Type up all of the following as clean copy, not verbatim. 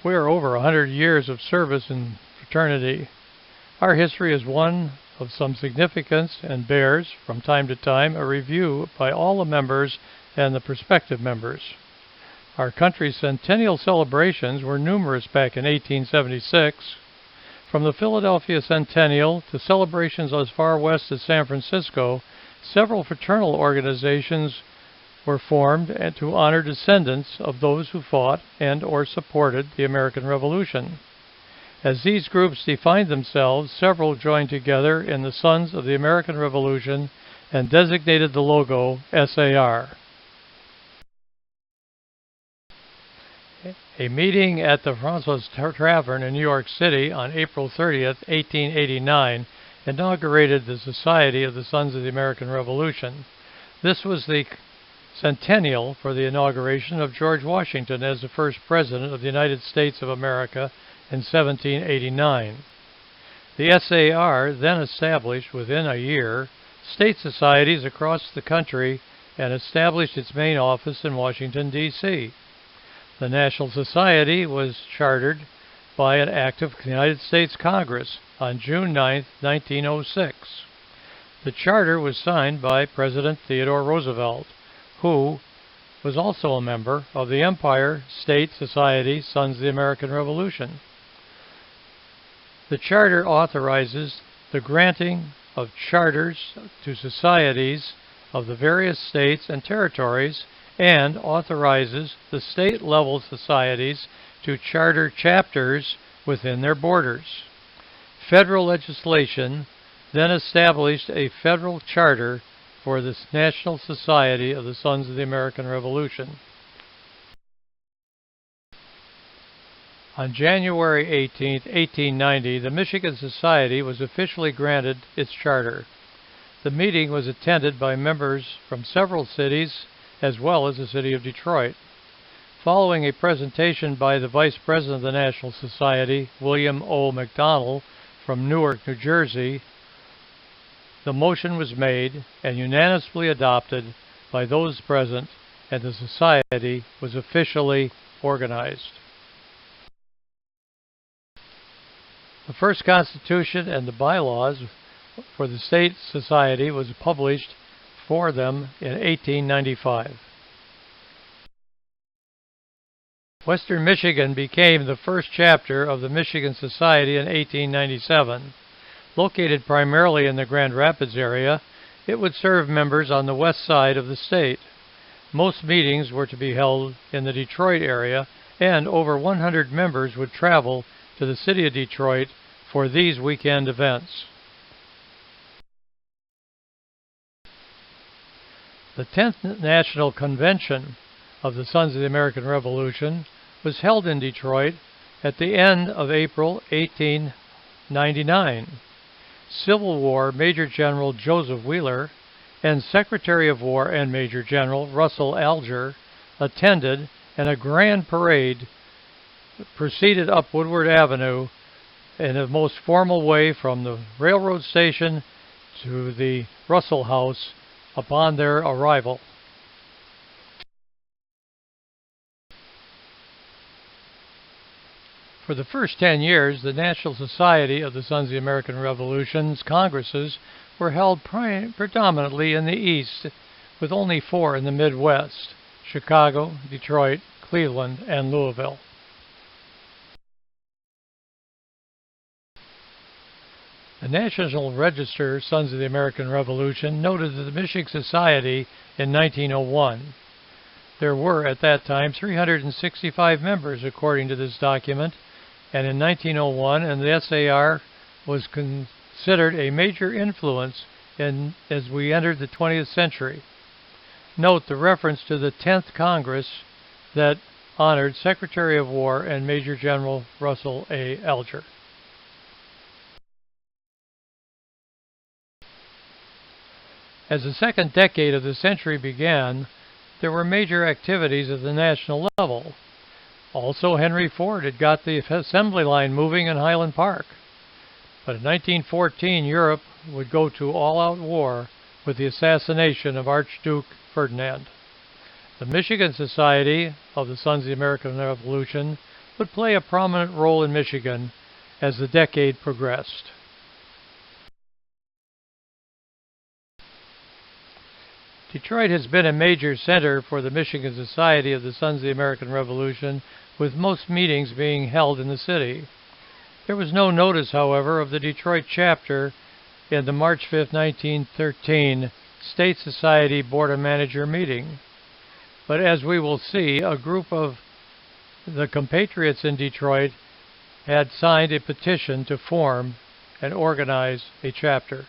We are over 100 years of service in fraternity. Our history is one of some significance and bears, from time to time, a review by all the members and the prospective members. Our country's centennial celebrations were numerous back in 1876. From the Philadelphia Centennial to celebrations as far west as San Francisco, several fraternal organizations were formed to honor descendants of those who fought and or supported the American Revolution. As these groups defined themselves, several joined together in the Sons of the American Revolution and designated the logo SAR. A meeting at the Francis Tavern in New York City on April 30th, 1889, inaugurated the Society of the Sons of the American Revolution. This was the centennial for the inauguration of George Washington as the first President of the United States of America in 1789. The SAR then established within a year state societies across the country and established its main office in Washington, D.C. The National Society was chartered by an act of the United States Congress on June 9, 1906. The charter was signed by President Theodore Roosevelt, who was also a member of the Empire State Society Sons of the American Revolution. The charter authorizes the granting of charters to societies of the various states and territories and authorizes the state-level societies to charter chapters within their borders. Federal legislation then established a federal charter for the National Society of the Sons of the American Revolution. On January 18, 1890, the Michigan Society was officially granted its charter. The meeting was attended by members from several cities as well as the city of Detroit. Following a presentation by the Vice President of the National Society, William O. McDonnell, from Newark, New Jersey, the motion was made and unanimously adopted by those present, and the society was officially organized. The first constitution and the bylaws for the state society was published for them in 1895. Western Michigan became the first chapter of the Michigan Society in 1897. Located primarily in the Grand Rapids area, it would serve members on the west side of the state. Most meetings were to be held in the Detroit area, and over 100 members would travel to the city of Detroit for these weekend events. The 10th National Convention of the Sons of the American Revolution was held in Detroit at the end of April 1899. Civil War Major General Joseph Wheeler and Secretary of War and Major General Russell Alger attended, and a grand parade proceeded up Woodward Avenue in the most formal way from the railroad station to the Russell House upon their arrival. For the first 10 years, the National Society of the Sons of the American Revolution's congresses were held predominantly in the East, with only 4 in the Midwest: Chicago, Detroit, Cleveland, and Louisville. The National Register, Sons of the American Revolution, noted that the Michigan Society in 1901. There were, at that time, 365 members, according to this document, and in 1901, and the SAR was considered a major influence as we entered the 20th century. Note the reference to the 10th Congress that honored Secretary of War and Major General Russell A. Alger. As the second decade of the century began, there were major activities at the national level. Also, Henry Ford had got the assembly line moving in Highland Park. But in 1914, Europe would go to all-out war with the assassination of Archduke Ferdinand. The Michigan Society of the Sons of the American Revolution would play a prominent role in Michigan as the decade progressed. Detroit has been a major center for the Michigan Society of the Sons of the American Revolution, with most meetings being held in the city. There was no notice, however, of the Detroit chapter in the March 5, 1913 State Society Board of Manager meeting. But as we will see, a group of the compatriots in Detroit had signed a petition to form and organize a chapter.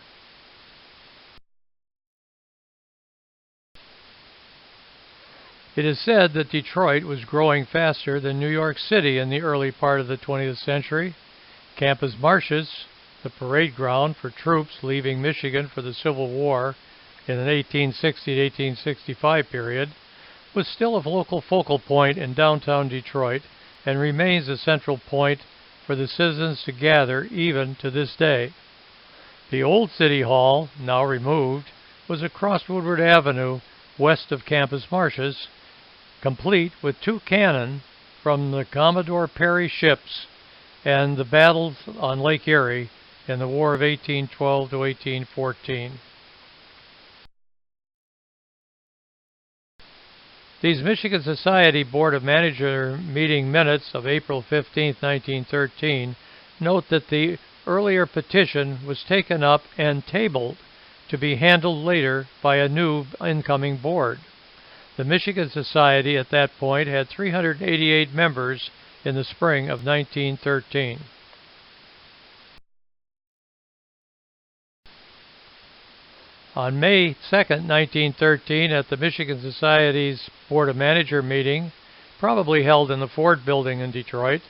It is said that Detroit was growing faster than New York City in the early part of the 20th century. Campus Martius, the parade ground for troops leaving Michigan for the Civil War in the 1860 to 1865 period, was still a local focal point in downtown Detroit and remains a central point for the citizens to gather even to this day. The old City Hall, now removed, was across Woodward Avenue west of Campus Martius, complete with 2 cannon from the Commodore Perry ships and the battles on Lake Erie in the War of 1812 to 1814. These Michigan Society Board of Manager meeting minutes of April 15, 1913, note that the earlier petition was taken up and tabled to be handled later by a new incoming board. The Michigan Society at that point had 388 members in the spring of 1913. On May 2, 1913, at the Michigan Society's Board of Manager meeting, probably held in the Ford Building in Detroit,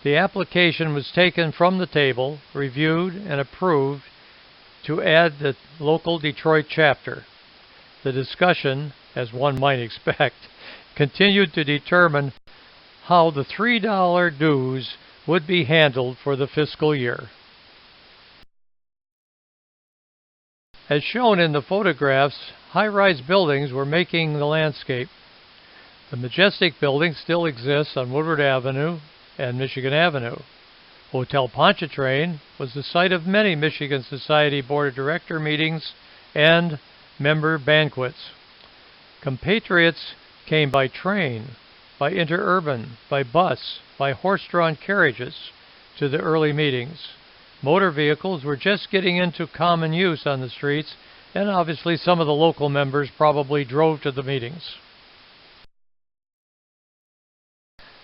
the application was taken from the table, reviewed, and approved to add the local Detroit chapter. The discussion, as one might expect, continued to determine how the $3 dues would be handled for the fiscal year. As shown in the photographs, high-rise buildings were making the landscape. The majestic building still exists on Woodward Avenue and Michigan Avenue. Hotel Pontchartrain was the site of many Michigan Society Board of Director meetings and member banquets. Compatriots came by train, by interurban, by bus, by horse-drawn carriages to the early meetings. Motor vehicles were just getting into common use on the streets, and obviously some of the local members probably drove to the meetings.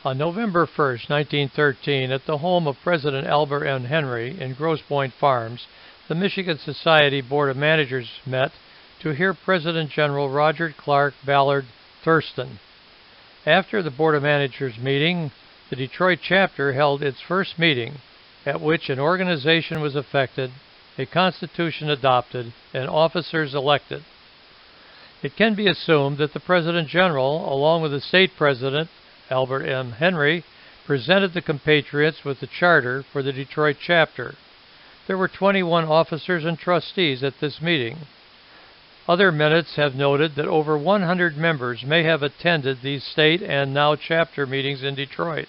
On November 1, 1913, at the home of President Albert M. Henry in Grosse Pointe Farms, the Michigan Society Board of Managers met to hear President General Roger Clark Ballard Thurston. After the Board of Managers meeting, the Detroit chapter held its first meeting, at which an organization was effected, a constitution adopted, and officers elected. It can be assumed that the President General, along with the State President, Albert M. Henry, presented the compatriots with the charter for the Detroit chapter. There were 21 officers and trustees at this meeting. Other minutes have noted that over 100 members may have attended these state and now chapter meetings in Detroit.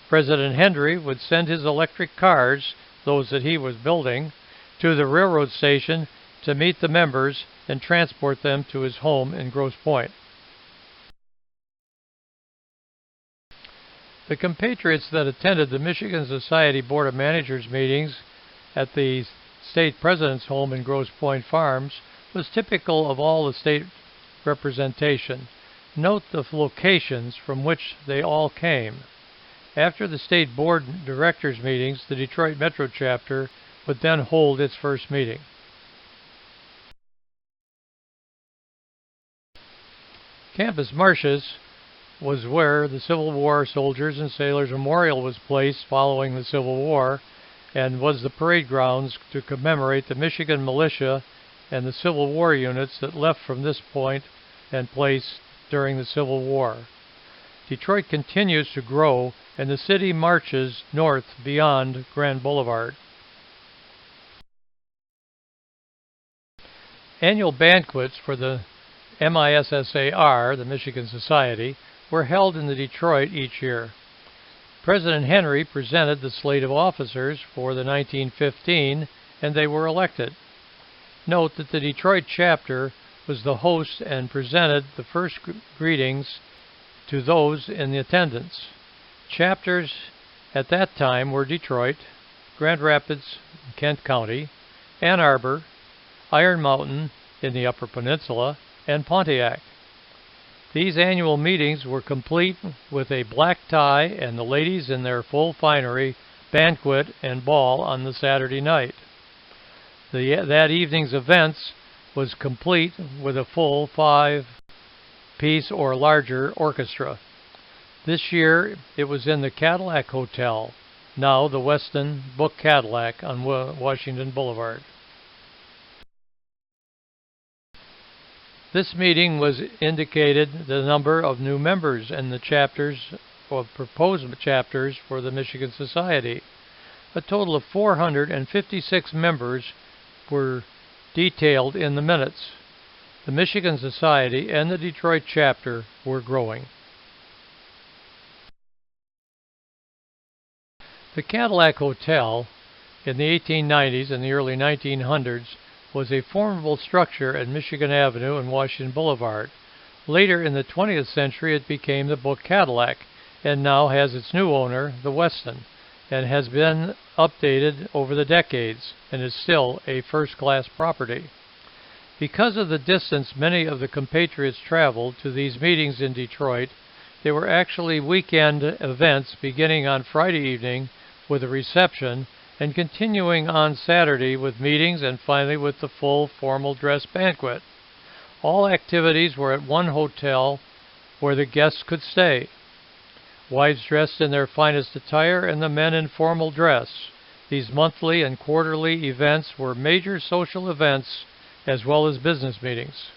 President Henry would send his electric cars, those that he was building, to the railroad station to meet the members and transport them to his home in Grosse Pointe. The compatriots that attended the Michigan Society Board of Managers meetings at the state president's home in Grosse Pointe Farms was typical of all the state representation. Note the locations from which they all came. After the state board directors meetings, the Detroit Metro chapter would then hold its first meeting. Campus Martius was where the Civil War Soldiers and Sailors Memorial was placed following the Civil War, and was the parade grounds to commemorate the Michigan militia and the Civil War units that left from this point and place during the Civil War. Detroit continues to grow, and the city marches north beyond Grand Boulevard. Annual banquets for the MISSAR, the Michigan Society, were held in Detroit each year. President Henry presented the slate of officers for the 1915, and they were elected. Note that the Detroit chapter was the host and presented the first greetings to those in attendance. Chapters at that time were Detroit, Grand Rapids, Kent County, Ann Arbor, Iron Mountain in the Upper Peninsula, and Pontiac. These annual meetings were complete with a black tie and the ladies in their full finery banquet and ball on the Saturday night. That evening's events was complete with a full 5-piece or larger orchestra. This year it was in the Cadillac Hotel, now the Westin Book Cadillac on Washington Boulevard. This meeting was indicated the number of new members in the chapters or proposed chapters for the Michigan Society. A total of 456 members were detailed in the minutes. The Michigan Society and the Detroit chapter were growing. The Cadillac Hotel in the 1890s and the early 1900s was a formidable structure at Michigan Avenue and Washington Boulevard. Later in the 20th century it became the Book Cadillac and now has its new owner, the Westin, and has been updated over the decades and is still a first-class property. Because of the distance many of the compatriots traveled to these meetings in Detroit, they were actually weekend events beginning on Friday evening with a reception and continuing on Saturday with meetings and finally with the full formal dress banquet. All activities were at one hotel where the guests could stay. Wives dressed in their finest attire and the men in formal dress. These monthly and quarterly events were major social events as well as business meetings.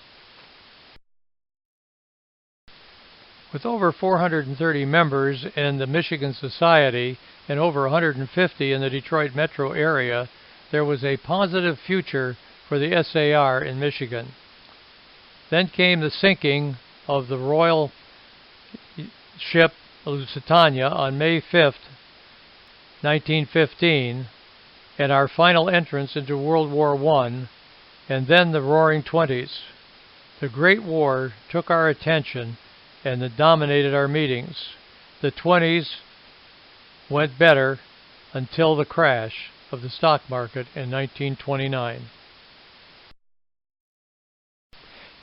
With over 430 members in the Michigan Society and over 150 in the Detroit metro area, there was a positive future for the SAR in Michigan. Then came the sinking of the Royal ship Lusitania on May 5, 1915, and our final entrance into World War I, and then the Roaring Twenties. The Great War took our attention and it dominated our meetings. The 20s went better until the crash of the stock market in 1929.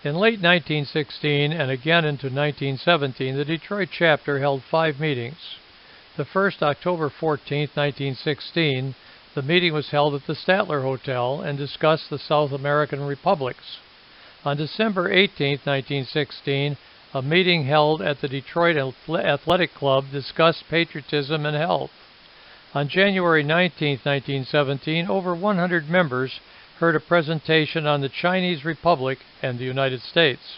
In late 1916 and again into 1917, the Detroit chapter held 5 meetings. The first, October 14, 1916, the meeting was held at the Statler Hotel and discussed the South American republics. On December 18, 1916, a meeting held at the Detroit Athletic Club discussed patriotism and health. On January 19, 1917, over 100 members heard a presentation on the Chinese Republic and the United States.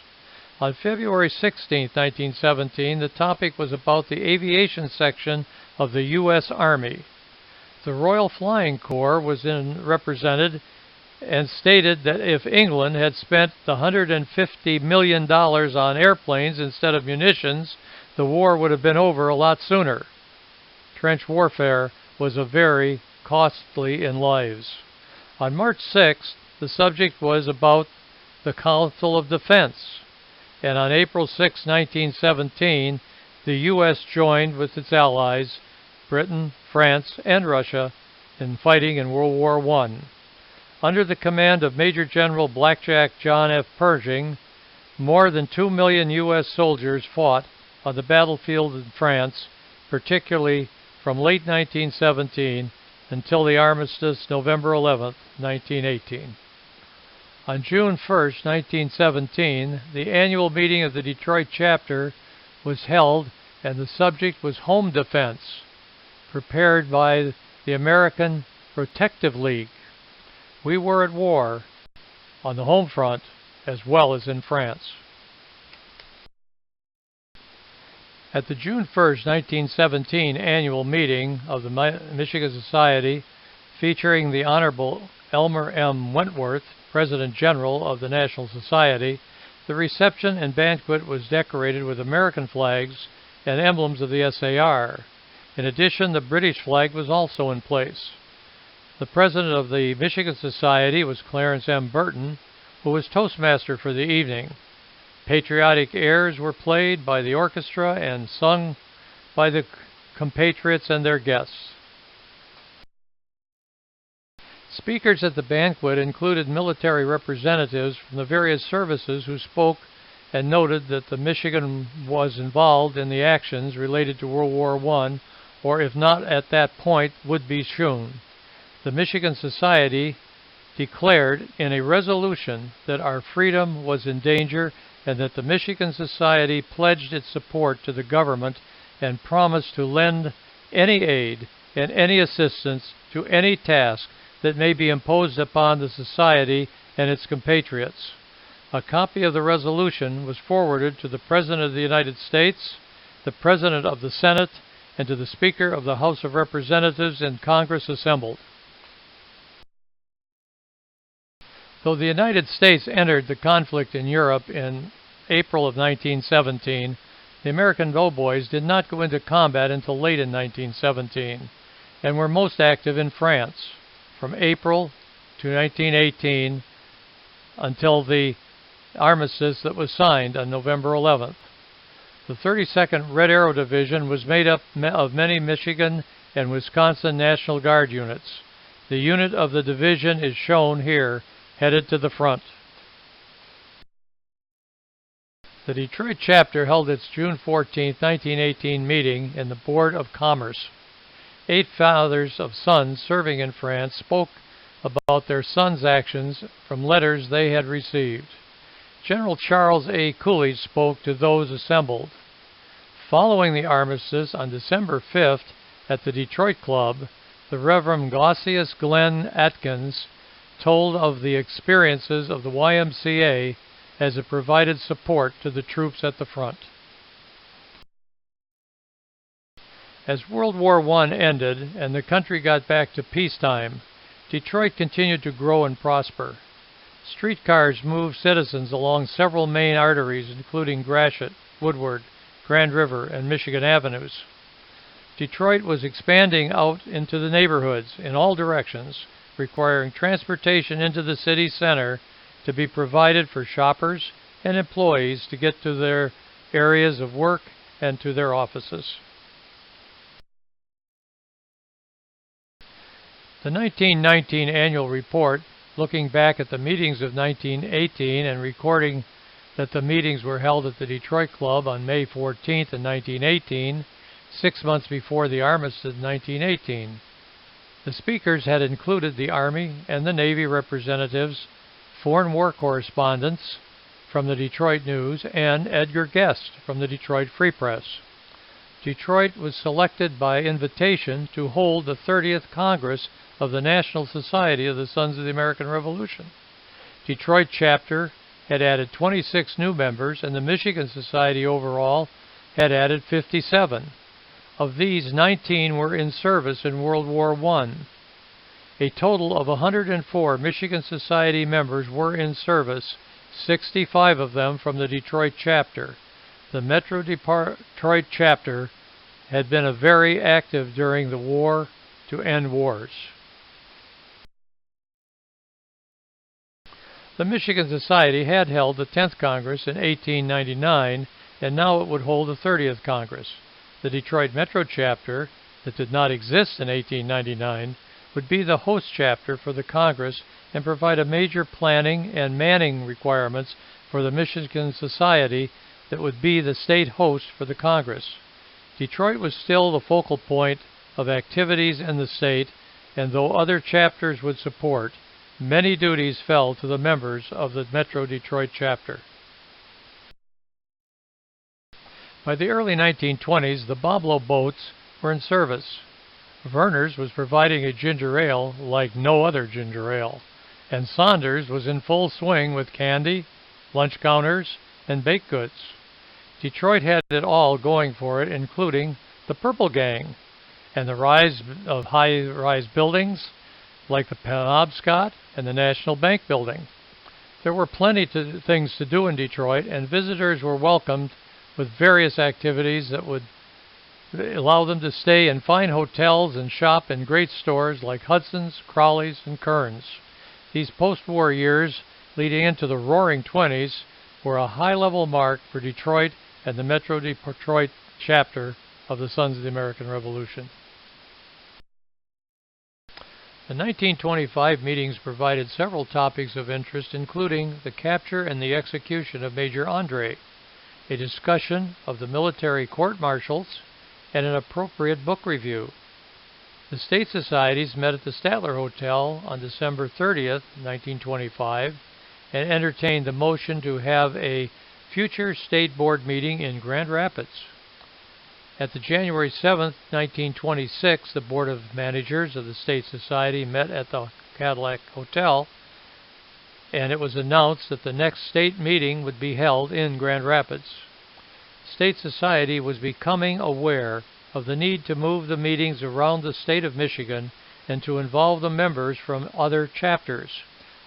On February 16, 1917, the topic was about the aviation section of the U.S. Army. The Royal Flying Corps was represented and stated that if England had spent the $150 million on airplanes instead of munitions, the war would have been over a lot sooner. Trench warfare was very costly in lives. On March 6th, the subject was about the Council of Defense, and on April 6, 1917, the U.S. joined with its allies, Britain, France, and Russia, in fighting in World War I. Under the command of Major General Blackjack John F. Pershing, more than 2 million U.S. soldiers fought on the battlefield in France, particularly from late 1917 until the armistice November 11, 1918. On June 1, 1917, the annual meeting of the Detroit chapter was held, and the subject was home defense, prepared by the American Protective League. We were at war on the home front as well as in France. At the June 1, 1917 annual meeting of the Michigan Society, featuring the Honorable Elmer M. Wentworth, President General of the National Society, the reception and banquet was decorated with American flags and emblems of the SAR. In addition, the British flag was also in place. The president of the Michigan Society was Clarence M. Burton, who was toastmaster for the evening. Patriotic airs were played by the orchestra and sung by the compatriots and their guests. Speakers at the banquet included military representatives from the various services who spoke and noted that the Michigan was involved in the actions related to World War I, or if not at that point, would be soon. The Michigan Society declared in a resolution that our freedom was in danger and that the Michigan Society pledged its support to the government and promised to lend any aid and any assistance to any task that may be imposed upon the Society and its compatriots. A copy of the resolution was forwarded to the President of the United States, the President of the Senate, and to the Speaker of the House of Representatives and Congress assembled. Though the United States entered the conflict in Europe in April of 1917, the American doughboys did not go into combat until late in 1917 and were most active in France from April to 1918 until the armistice that was signed on November 11th. The 32nd Red Arrow Division was made up of many Michigan and Wisconsin National Guard units. The unit of the division is shown here, headed to the front. The Detroit chapter held its June 14, 1918 meeting in the Board of Commerce. 8 fathers of sons serving in France spoke about their sons' actions from letters they had received. General Charles A. Coolidge spoke to those assembled. Following the armistice on December 5th at the Detroit Club, the Reverend Glaucius Glenn Atkins told of the experiences of the YMCA as it provided support to the troops at the front. As World War I ended and the country got back to peacetime, Detroit continued to grow and prosper. Streetcars moved citizens along several main arteries, including Gratiot, Woodward, Grand River, and Michigan Avenues. Detroit was expanding out into the neighborhoods in all directions, requiring transportation into the city center to be provided for shoppers and employees to get to their areas of work and to their offices. The 1919 annual report, looking back at the meetings of 1918 and recording that the meetings were held at the Detroit Club on May 14th in 1918, 6 months before the armistice in 1918. The speakers had included the Army and the Navy representatives, foreign war correspondents from the Detroit News, and Edgar Guest from the Detroit Free Press. Detroit was selected by invitation to hold the 30th Congress of the National Society of the Sons of the American Revolution. Detroit chapter had added 26 new members, and the Michigan Society overall had added 57. Of these, 19 were in service in World War I. A total of 104 Michigan Society members were in service, 65 of them from the Detroit chapter. The Metro Detroit chapter had been very active during the war to end wars. The Michigan Society had held the 10th Congress in 1899, and now it would hold the 30th Congress. The Detroit Metro chapter, that did not exist in 1899, would be the host chapter for the Congress and provide a major planning and manning requirements for the Michigan Society that would be the state host for the Congress. Detroit was still the focal point of activities in the state, and though other chapters would support, many duties fell to the members of the Metro Detroit chapter. By the early 1920s, the Boblo boats were in service. Verner's was providing a ginger ale like no other ginger ale, and Saunders was in full swing with candy, lunch counters, and baked goods. Detroit had it all going for it, including the Purple Gang and the rise of high-rise buildings like the Penobscot and the National Bank building. There were plenty of things to do in Detroit, and visitors were welcomed with various activities that would allow them to stay in fine hotels and shop in great stores like Hudson's, Crowley's, and Kern's. These post-war years leading into the Roaring Twenties were a high-level mark for Detroit and the Metro Detroit chapter of the Sons of the American Revolution. The 1925 meetings provided several topics of interest, including the capture and the execution of Major Andre, a discussion of the military court-martials, and an appropriate book review. The state societies met at the Statler Hotel on December 30th, 1925, and entertained the motion to have a future state board meeting in Grand Rapids. At the January 7th, 1926, the Board of Managers of the State Society met at the Cadillac Hotel, and it was announced that the next state meeting would be held in Grand Rapids. State Society was becoming aware of the need to move the meetings around the state of Michigan and to involve the members from other chapters.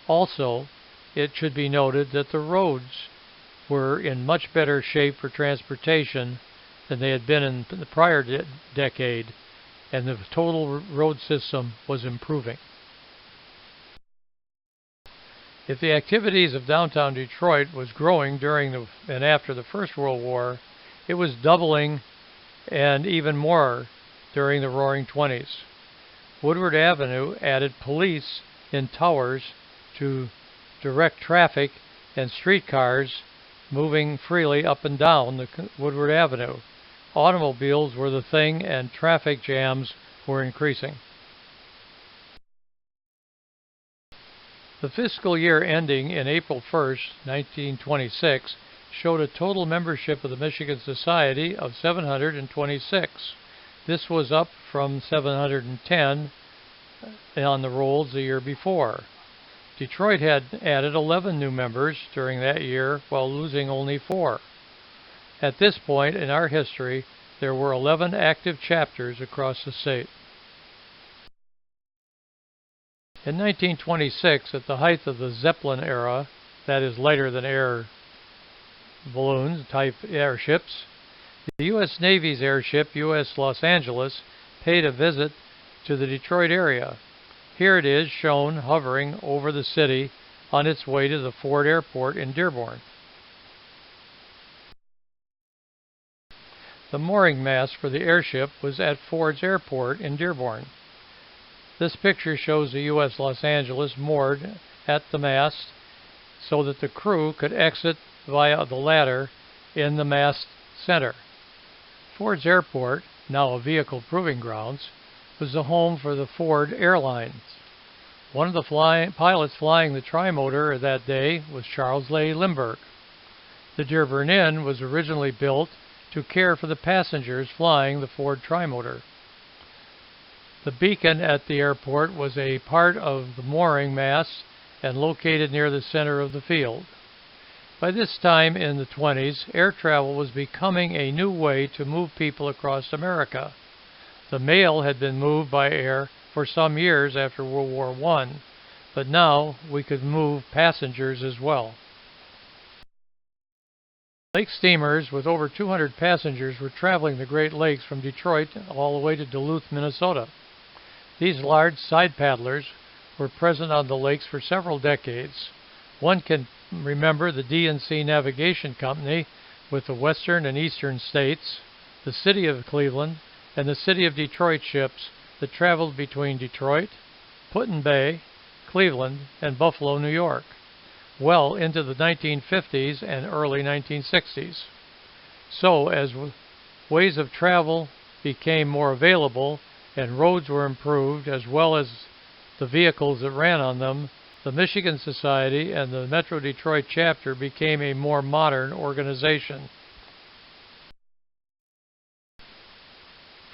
Also, it should be noted that the roads were in much better shape for transportation than they had been in the prior decade, and the total road system was improving. If the activities of downtown Detroit was growing during and after the First World War, it was doubling and even more during the Roaring Twenties. Woodward Avenue added police in towers to direct traffic and streetcars moving freely up and down the Woodward Avenue. Automobiles were the thing, and traffic jams were increasing. The fiscal year ending in April 1st, 1926, showed a total membership of the Michigan Society of 726. This was up from 710 on the rolls the year before. Detroit had added 11 new members during that year while losing only 4. At this point in our history, there were 11 active chapters across the state. In 1926, at the height of the Zeppelin era, that is lighter than air balloons type airships, the U.S. Navy's airship USS Los Angeles paid a visit to the Detroit area. Here it is shown hovering over the city on its way to the Ford Airport in Dearborn. The mooring mast for the airship was at Ford's Airport in Dearborn. This picture shows the U.S. Los Angeles moored at the mast so that the crew could exit via the ladder in the mast center. Ford's Airport, now a vehicle proving grounds, was the home for the Ford Airlines. One of the pilots flying the trimotor that day was Charles A. Lindbergh. The Dearborn Inn was originally built to care for the passengers flying the Ford trimotor. The beacon at the airport was a part of the mooring mast and located near the center of the field. By this time in the 20s, air travel was becoming a new way to move people across America. The mail had been moved by air for some years after World War I, but now we could move passengers as well. Lake steamers with over 200 passengers were traveling the Great Lakes from Detroit all the way to Duluth, Minnesota. These large side paddlers were present on the lakes for several decades. One can remember the D&C Navigation Company with the western and eastern states, the city of Cleveland, and the city of Detroit ships that traveled between Detroit, Put-in-Bay, Cleveland, and Buffalo, New York, well into the 1950s and early 1960s. So, as ways of travel became more available and roads were improved, as well as the vehicles that ran on them, the Michigan Society and the Metro Detroit chapter became a more modern organization.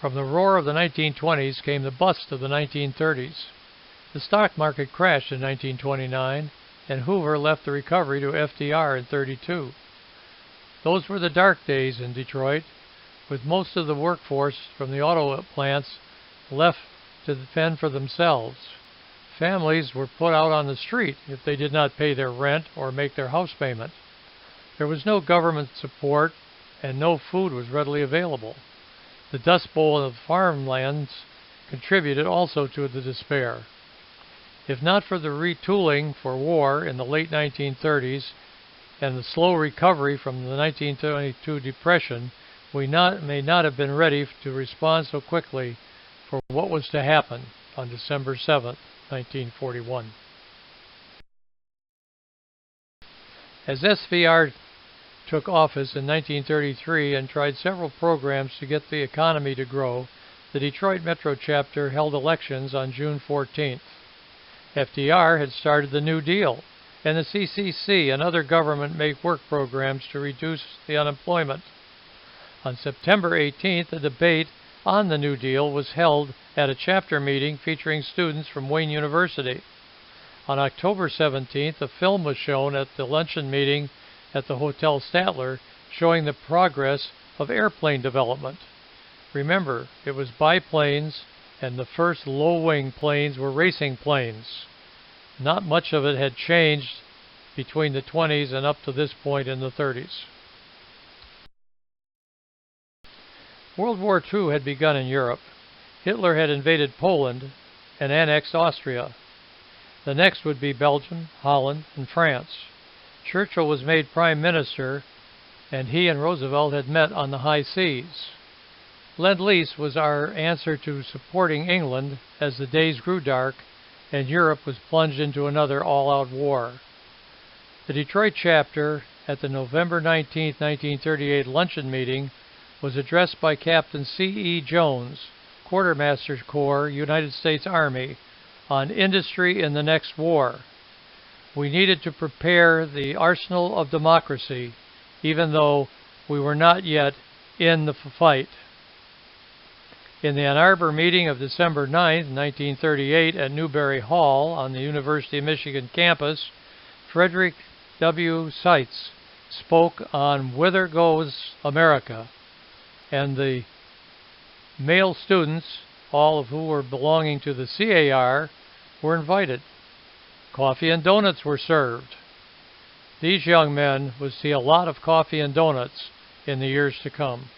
From the roar of the 1920s came the bust of the 1930s. The stock market crashed in 1929, and Hoover left the recovery to FDR in 1932. Those were the dark days in Detroit, with most of the workforce from the auto plants left to fend for themselves. Families were put out on the street if they did not pay their rent or make their house payment. There was no government support, and no food was readily available. The Dust Bowl of farmlands contributed also to the despair. If not for the retooling for war in the late 1930s and the slow recovery from the 1922 depression, we may not have been ready to respond so quickly for what was to happen on December 7, 1941. As SVR took office in 1933 and tried several programs to get the economy to grow, the Detroit Metro Chapter held elections on June 14th. FDR had started the New Deal, and the CCC and other government make work programs to reduce the unemployment. On September 18th, a debate on the New Deal was held at a chapter meeting featuring students from Wayne University. On October 17th, a film was shown at the luncheon meeting at the Hotel Statler showing the progress of airplane development. Remember, it was biplanes, and the first low-wing planes were racing planes. Not much of it had changed between the 20s and up to this point in the 30s. World War II had begun in Europe. Hitler had invaded Poland and annexed Austria. The next would be Belgium, Holland, and France. Churchill was made Prime Minister, and he and Roosevelt had met on the high seas. Lend-Lease was our answer to supporting England as the days grew dark and Europe was plunged into another all-out war. The Detroit chapter at the November 19, 1938 luncheon meeting was addressed by Captain C.E. Jones, Quartermaster Corps, United States Army, on industry in the next war. We needed to prepare the arsenal of democracy, even though we were not yet in the fight. In the Ann Arbor meeting of December 9, 1938 at Newberry Hall on the University of Michigan campus, Frederick W. Seitz spoke on Whither Goes America, and the male students, all of who were belonging to the CAR, were invited. Coffee and donuts were served. These young men would see a lot of coffee and donuts in the years to come.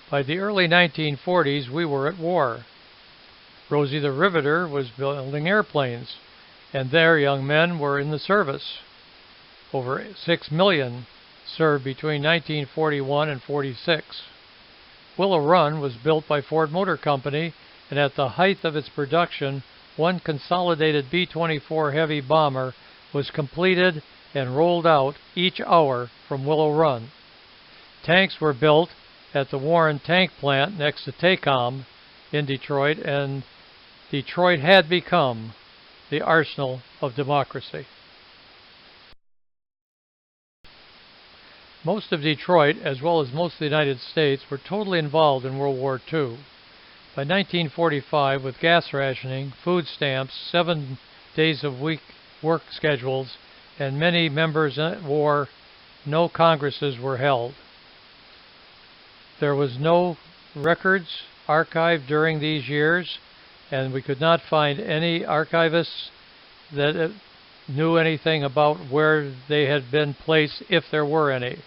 By the early 1940s, we were at war. Rosie the Riveter was building airplanes, and their young men were in the service. Over 6 million served between 1941 and 46. Willow Run was built by Ford Motor Company, and at the height of its production, one consolidated B-24 heavy bomber was completed and rolled out each hour from Willow Run. Tanks were built at the Warren Tank Plant next to TACOM in Detroit, and Detroit had become the arsenal of democracy. Most of Detroit, as well as most of the United States, were totally involved in World War II. By 1945, with gas rationing, food stamps, 7 days of week work schedules, and many members at war, no congresses were held. There was no records archived during these years, and we could not find any archivists that knew anything about where they had been placed, if there were any.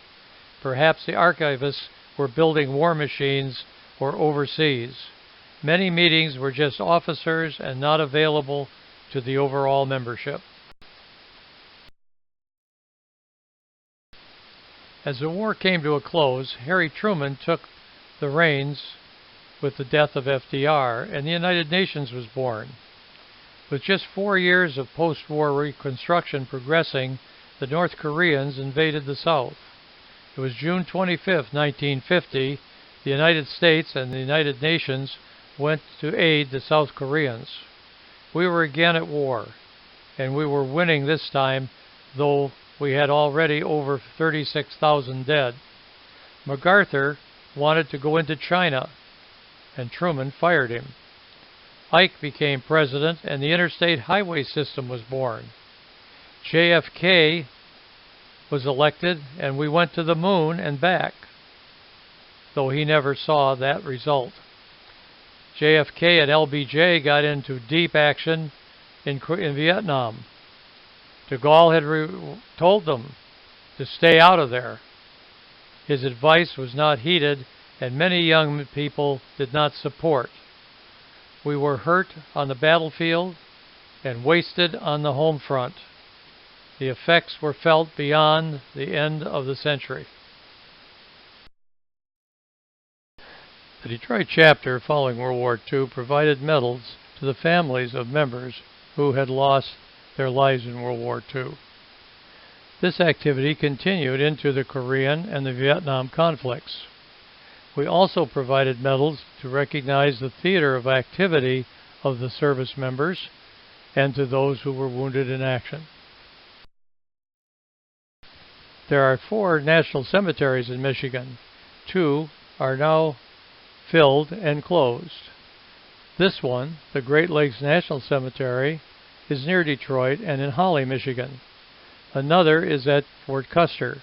Perhaps the archivists were building war machines or overseas. Many meetings were just officers and not available to the overall membership. As the war came to a close, Harry Truman took the reins with the death of FDR, and the United Nations was born. With just 4 years of post-war reconstruction progressing, the North Koreans invaded the South. It was June 25, 1950, the United States and the United Nations went to aid the South Koreans. We were again at war, and we were winning this time, though we had already over 36,000 dead. MacArthur wanted to go into China, and Truman fired him. Ike became president, and the interstate highway system was born. JFK was elected, and we went to the moon and back, though he never saw that result. JFK and LBJ got into deep action in Vietnam. De Gaulle had told them to stay out of there. His advice was not heeded, and many young people did not support. We were hurt on the battlefield and wasted on the home front. The effects were felt beyond the end of the century. The Detroit chapter, following World War II, provided medals to the families of members who had lost their lives in World War II. This activity continued into the Korean and the Vietnam conflicts. We also provided medals to recognize the theater of activity of the service members and to those who were wounded in action. There are 4 national cemeteries in Michigan. 2 are now filled and closed. This one, the Great Lakes National Cemetery, is near Detroit and in Holly, Michigan. Another is at Fort Custer.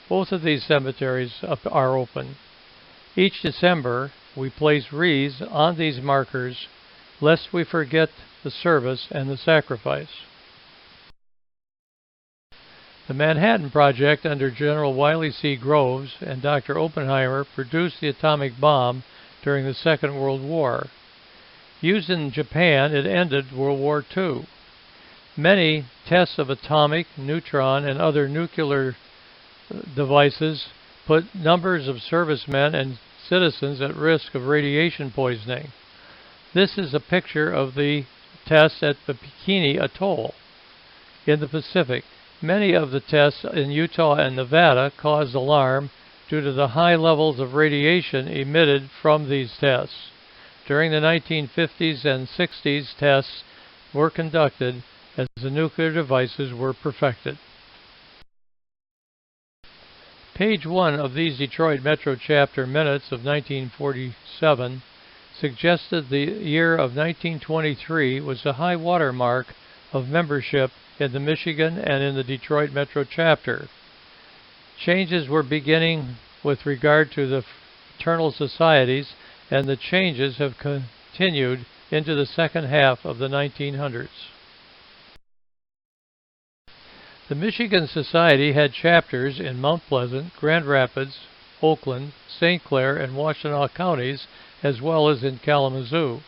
Both of these cemeteries are open. Each December, we place wreaths on these markers lest we forget the service and the sacrifice. The Manhattan Project under General Wiley C. Groves and Dr. Oppenheimer produced the atomic bomb during the Second World War. Used in Japan, it ended World War II. Many tests of atomic, neutron, and other nuclear devices put numbers of servicemen and citizens at risk of radiation poisoning. This is a picture of the tests at the Bikini Atoll in the Pacific. Many of the tests in Utah and Nevada caused alarm due to the high levels of radiation emitted from these tests. During the 1950s and 60s, tests were conducted as the nuclear devices were perfected. Page 1 of these Detroit Metro Chapter minutes of 1947 suggested the year of 1923 was the high water mark of membership in the Michigan and in the Detroit Metro Chapter. Changes were beginning with regard to the fraternal societies, and the changes have continued into the second half of the 1900s. The Michigan Society had chapters in Mount Pleasant, Grand Rapids, Oakland, St. Clair, and Washtenaw counties, as well as in Kalamazoo.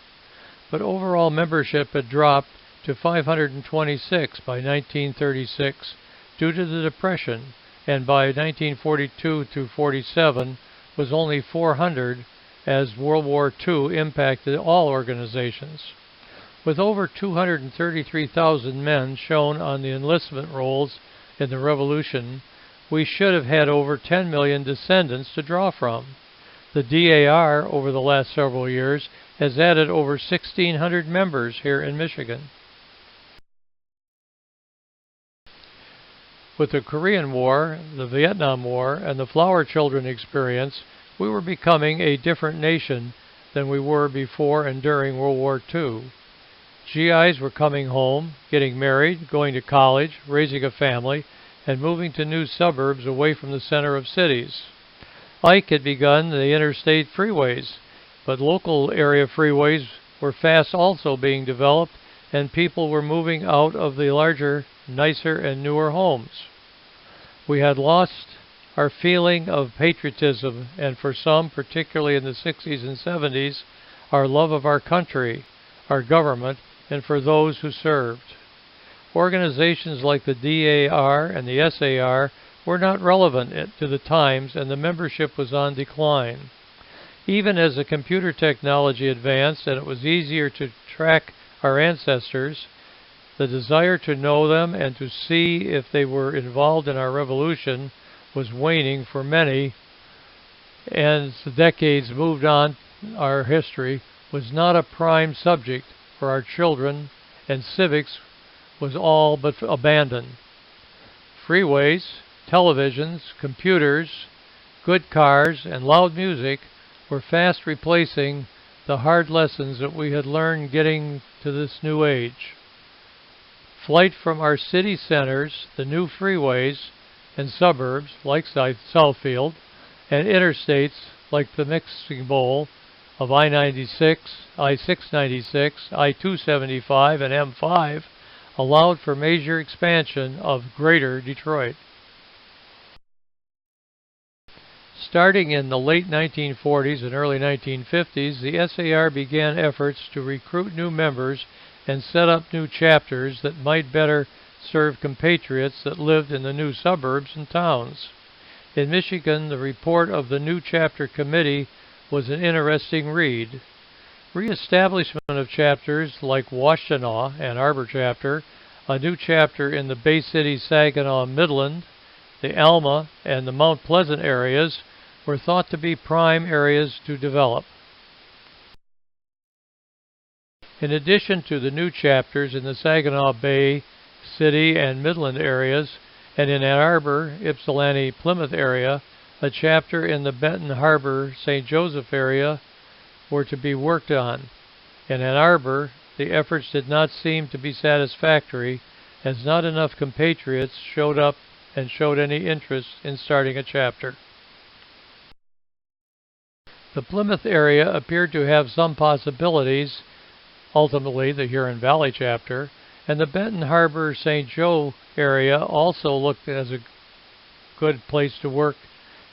But overall membership had dropped to 526 by 1936 due to the Depression, and by 1942 to 47 was only 400 as World War II impacted all organizations. With over 233,000 men shown on the enlistment rolls in the Revolution, we should have had over 10 million descendants to draw from. The DAR, over the last several years, has added over 1,600 members here in Michigan. With the Korean War, the Vietnam War, and the Flower Children experience, we were becoming a different nation than we were before and during World War II. GIs were coming home, getting married, going to college, raising a family, and moving to new suburbs away from the center of cities. Ike had begun the interstate freeways, but local area freeways were fast also being developed, and people were moving out of the larger, nicer, and newer homes. We had lost our feeling of patriotism, and for some, particularly in the 60s and 70s, our love of our country, our government, and for those who served. Organizations like the DAR and the SAR were not relevant to the times, and the membership was on decline. Even as the computer technology advanced and it was easier to track our ancestors, the desire to know them and to see if they were involved in our revolution was waning for many, and as the decades moved on, our history was not a prime subject for our children, and civics was all but abandoned. Freeways, televisions, computers, good cars, and loud music were fast replacing the hard lessons that we had learned getting to this new age. Flight from our city centers, the new freeways, and suburbs like Southfield, and interstates like the mixing bowl of I-96, I-696, I-275, and M5 allowed for major expansion of Greater Detroit. Starting in the late 1940s and early 1950s, the SAR began efforts to recruit new members and set up new chapters that might better serve compatriots that lived in the new suburbs and towns. In Michigan, the report of the new chapter committee was an interesting read. Reestablishment of chapters like Washtenaw, Ann Arbor chapter, a new chapter in the Bay City, Saginaw, Midland, the Alma, and the Mount Pleasant areas were thought to be prime areas to develop. In addition to the new chapters in the Saginaw Bay City and Midland areas, and in Ann Arbor, Ypsilanti, Plymouth area, a chapter in the Benton Harbor, St. Joseph area were to be worked on. In Ann Arbor, the efforts did not seem to be satisfactory, as not enough compatriots showed up and showed any interest in starting a chapter. The Plymouth area appeared to have some possibilities, ultimately the Huron Valley chapter, and the Benton Harbor, St. Joe area also looked as a good place to work,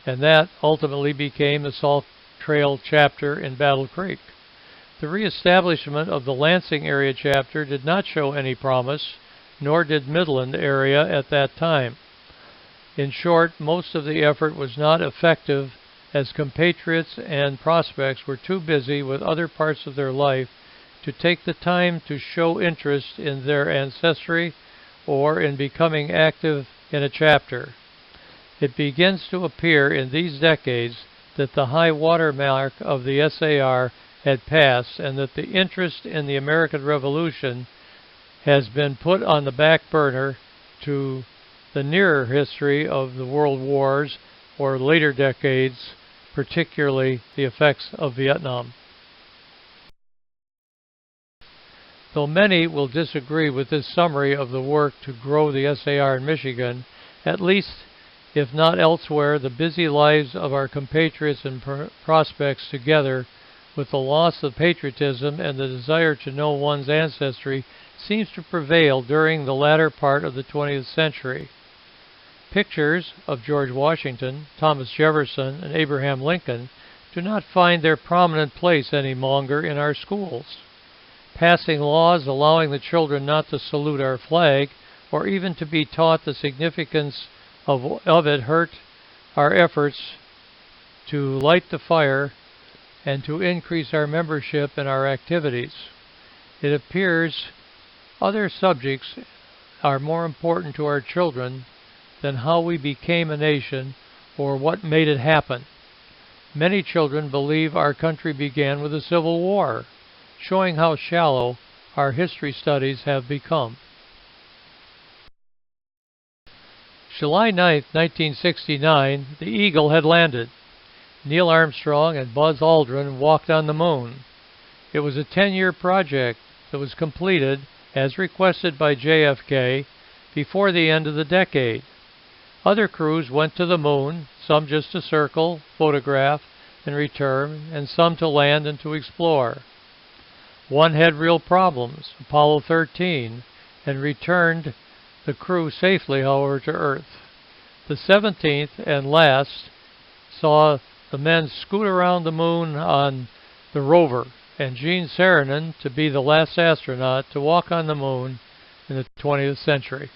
and that ultimately became the Salt Trail chapter in Battle Creek. The reestablishment of the Lansing area chapter did not show any promise, nor did Midland area at that time. In short, most of the effort was not effective, as compatriots and prospects were too busy with other parts of their life to take the time to show interest in their ancestry or in becoming active in a chapter. It begins to appear in these decades that the high water mark of the SAR had passed, and that the interest in the American Revolution has been put on the back burner to the nearer history of the world wars or later decades, particularly the effects of Vietnam. Though many will disagree with this summary of the work to grow the SAR in Michigan, at least, if not elsewhere, the busy lives of our compatriots and prospects, together with the loss of patriotism and the desire to know one's ancestry, seems to prevail during the latter part of the 20th century. Pictures of George Washington, Thomas Jefferson, and Abraham Lincoln do not find their prominent place any longer in our schools. Passing laws allowing the children not to salute our flag, or even to be taught the significance of it, hurt our efforts to light the fire and to increase our membership in our activities. It appears other subjects are more important to our children than how we became a nation or what made it happen. Many children believe our country began with a civil war, showing how shallow our history studies have become. July 9, 1969, the Eagle had landed. Neil Armstrong and Buzz Aldrin walked on the moon. It was a 10-year project that was completed, as requested by JFK, before the end of the decade. Other crews went to the moon, some just to circle, photograph, and return, and some to land and to explore. One had real problems, Apollo 13, and returned the crew safely, however, to Earth. The 17th and last saw the men scoot around the moon on the rover, and Gene Cernan to be the last astronaut to walk on the moon in the 20th century.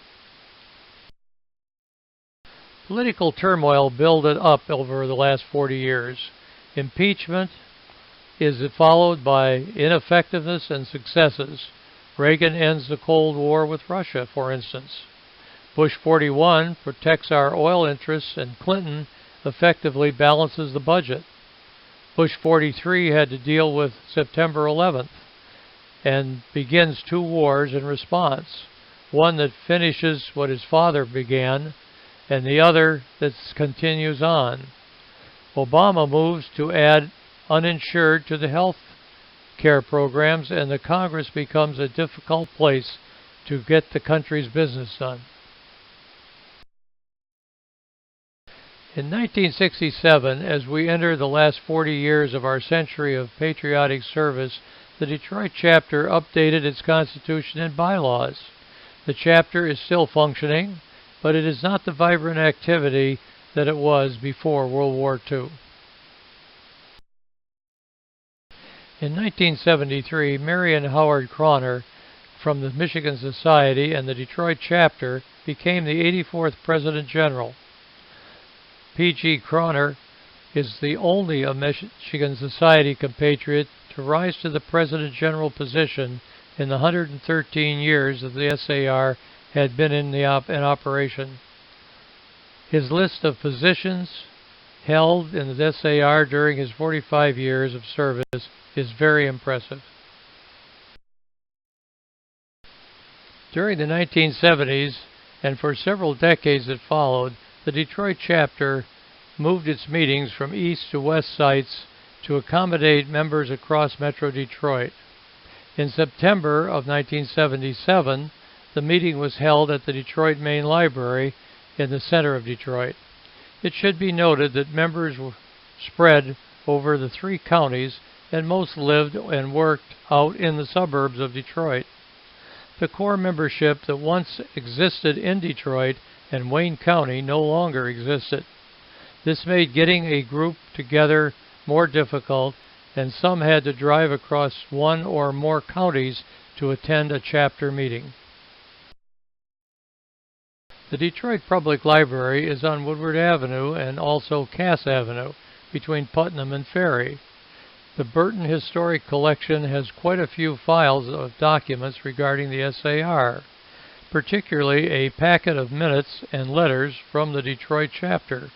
Political turmoil builded up over the last 40 years. Impeachment is followed by ineffectiveness and successes. Reagan ends the Cold War with Russia, for instance. Bush 41 protects our oil interests, and Clinton effectively balances the budget. Bush 43 had to deal with September 11th and begins two wars in response, one that finishes what his father began and the other that continues on. Obama moves to add uninsured to the health care programs, and the Congress becomes a difficult place to get the country's business done. In 1967, as we enter the last 40 years of our century of patriotic service, the Detroit chapter updated its constitution and bylaws. The chapter is still functioning, but it is not the vibrant activity that it was before World War II. In 1973, Marion Howard Croner from the Michigan Society and the Detroit Chapter became the 84th President General. P.G. Croner is the only of Michigan Society compatriot to rise to the President General position in the 113 years that the SAR had been in operation. His list of positions held in the SAR during his 45 years of service is very impressive. During the 1970s and for several decades that followed, the Detroit chapter moved its meetings from east to west sites to accommodate members across Metro Detroit. In September of 1977, the meeting was held at the Detroit Main Library in the center of Detroit. It should be noted that members were spread over the 3 counties and most lived and worked out in the suburbs of Detroit. The core membership that once existed in Detroit and Wayne County no longer existed. This made getting a group together more difficult, and some had to drive across 1 or more counties to attend a chapter meeting. The Detroit Public Library is on Woodward Avenue and also Cass Avenue between Putnam and Ferry. The Burton Historic Collection has quite a few files of documents regarding the SAR, particularly a packet of minutes and letters from the Detroit chapter,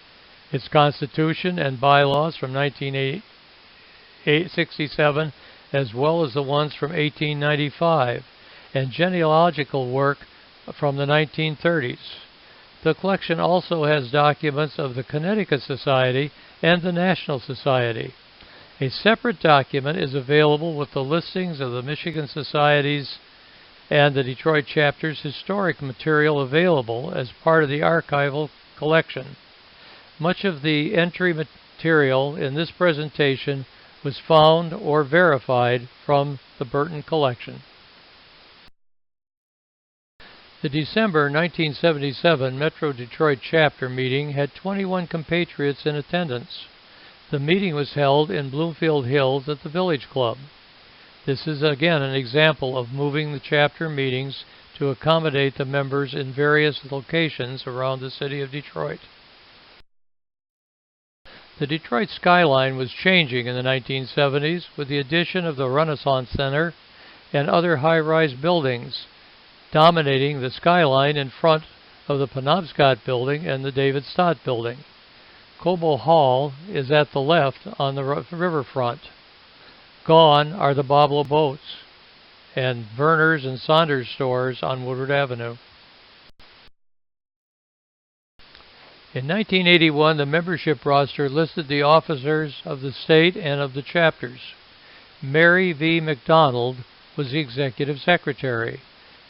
its constitution and bylaws from 1967, as well as the ones from 1895, and genealogical work from the 1930s. The collection also has documents of the Connecticut Society and the National Society. A separate document is available with the listings of the Michigan Societies and the Detroit chapter's historic material available as part of the archival collection. Much of the entry material in this presentation was found or verified from the Burton collection. The December 1977 Metro Detroit chapter meeting had 21 compatriots in attendance. The meeting was held in Bloomfield Hills at the Village Club. This is again an example of moving the chapter meetings to accommodate the members in various locations around the city of Detroit. The Detroit skyline was changing in the 1970s with the addition of the Renaissance Center and other high-rise buildings, dominating the skyline in front of the Penobscot Building and the David Stott Building. Cobo Hall is at the left on the riverfront. Gone are the Boblo boats and Verner's and Saunders stores on Woodward Avenue. In 1981, the membership roster listed the officers of the state and of the chapters. Mary V. McDonald was the executive secretary.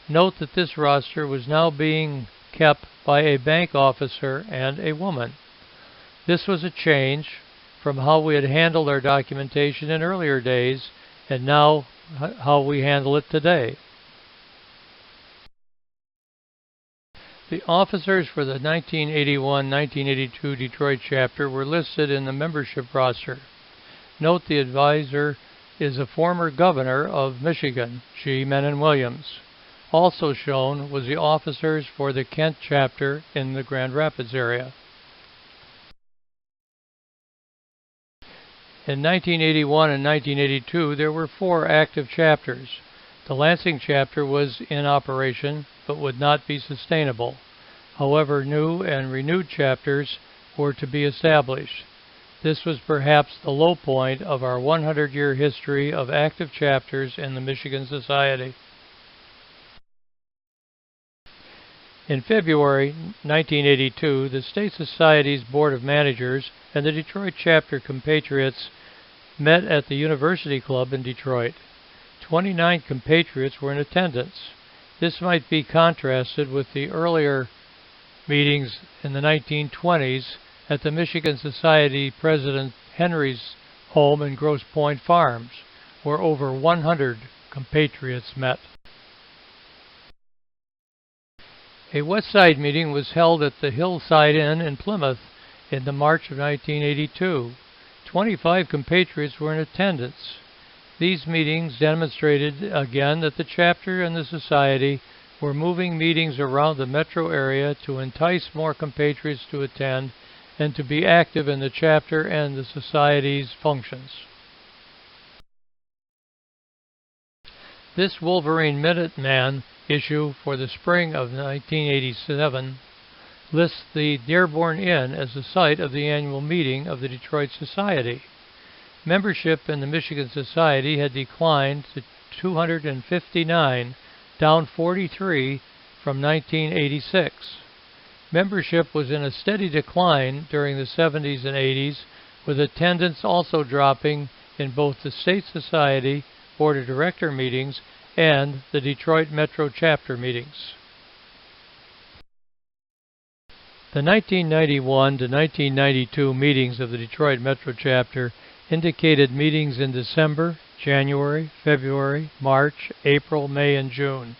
Note that this roster was now being kept by a bank officer and a woman. This was a change from how we had handled our documentation in earlier days and now how we handle it today. The officers for the 1981-1982 Detroit chapter were listed in the membership roster. Note the advisor is a former governor of Michigan, G. Menon Williams. Also shown was the officers for the Kent chapter in the Grand Rapids area. In 1981 and 1982, there were 4 active chapters. The Lansing chapter was in operation, but would not be sustainable. However, new and renewed chapters were to be established. This was perhaps the low point of our 100-year history of active chapters in the Michigan Society. In February 1982, the State Society's Board of Managers and the Detroit chapter compatriots met at the University Club in Detroit. 29 compatriots were in attendance. This might be contrasted with the earlier meetings in the 1920s at the Michigan Society President Henry's home in Grosse Pointe Farms, where over 100 compatriots met. A West Side meeting was held at the Hillside Inn in Plymouth In the March of 1982, 25 compatriots were in attendance. These meetings demonstrated again that the chapter and the society were moving meetings around the metro area to entice more compatriots to attend and to be active in the chapter and the society's functions. This Wolverine Minuteman issue for the spring of 1987 lists the Dearborn Inn as the site of the annual meeting of the Detroit Society. Membership in the Michigan Society had declined to 259, down 43 from 1986. Membership was in a steady decline during the 70s and 80s, with attendance also dropping in both the State Society Board of Director meetings and the Detroit Metro Chapter meetings. The 1991 to 1992 meetings of the Detroit Metro Chapter indicated meetings in December, January, February, March, April, May, and June.